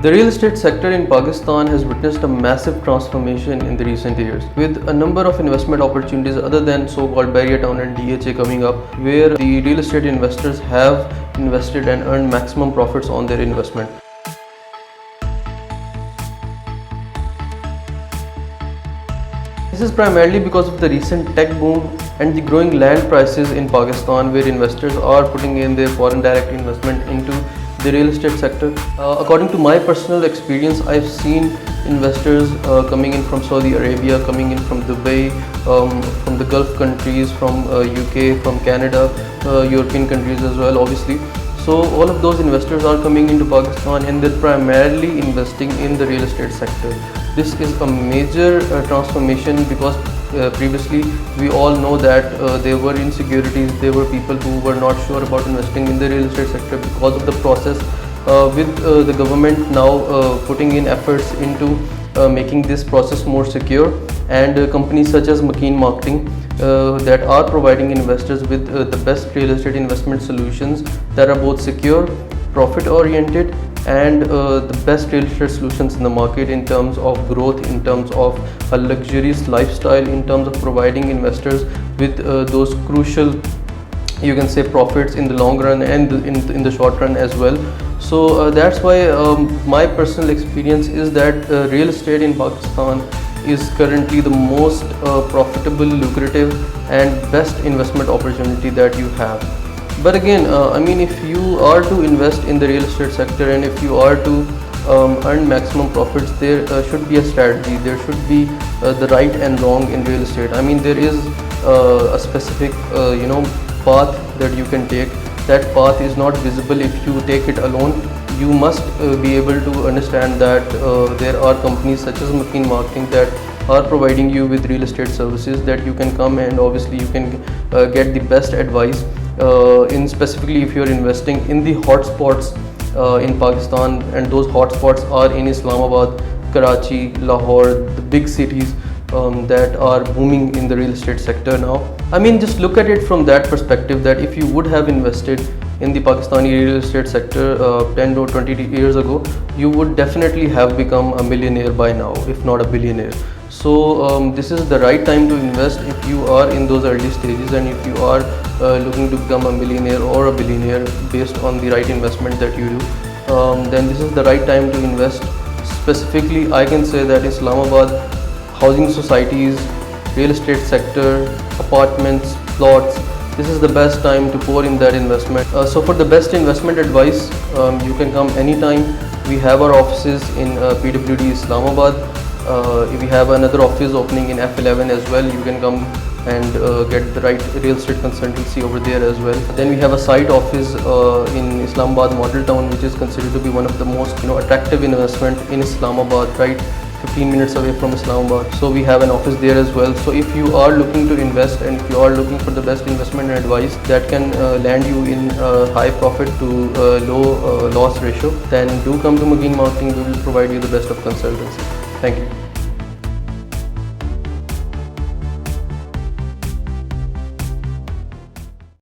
The real estate sector in Pakistan has witnessed a massive transformation in the recent years, with a number of investment opportunities other than so-called barrier town and DHA coming up, where the real estate investors have invested and earned maximum profits on their investment. This is primarily because of the recent tech boom and the growing land prices in Pakistan, where investors are putting in their foreign direct investment into the real estate sector. According to my personal experience, I've seen investors coming in from Saudi Arabia, coming in from Dubai, from the Gulf countries, from UK, from Canada, European countries as well, obviously. So all of those investors are coming into Pakistan and they're primarily investing in the real estate sector. This is a major transformation because previously we all know that there were insecurities, there were people who were not sure about investing in the real estate sector because of the process. With the government now putting in efforts into making this process more secure, and companies such as McKean Marketing that are providing investors with the best real estate investment solutions that are both secure, profit oriented, and the best real estate solutions in the market in terms of growth, in terms of a luxurious lifestyle, in terms of providing investors with those crucial, you can say, profits in the long run and in the short run as well. So that's why my personal experience is that real estate in Pakistan is currently the most profitable, lucrative and best investment opportunity that you have. But again, I mean, if you are to invest in the real estate sector and if you are to earn maximum profits, there should be a strategy, there should be the right and wrong in real estate. I mean, there is a specific path that you can take. That path is not visible if you take it alone. You must be able to understand that there are companies such as McKean Marketing that are providing you with real estate services, that you can come and obviously you can get the best advice in specifically if you're investing in the hotspots in Pakistan, and those hotspots are in Islamabad, Karachi, Lahore, the big cities that are booming in the real estate sector now. I mean, just look at it from that perspective, that if you would have invested in the Pakistani real estate sector 10 or 20 years ago, you would definitely have become a millionaire by now, if not a billionaire. So this is the right time to invest if you are in those early stages, and if you are looking to become a millionaire or a billionaire based on the right investment that you do, then this is the right time to invest. Specifically, I can say that Islamabad, housing societies, real estate sector, apartments, plots, this is the best time to pour in that investment. So for the best investment advice, you can come anytime. We have our offices in PWD Islamabad. We have another office opening in F11 as well. You can come and get the right real estate consultancy over there as well. Then we have a site office in Islamabad Model Town, which is considered to be one of the most attractive investment in Islamabad, right? 15 minutes away from Islamabad. So we have an office there as well. So if you are looking to invest and if you are looking for the best investment advice that can land you in high profit to low loss ratio, then do come to McKean Marketing. We will provide you the best of consultancy. Thank you.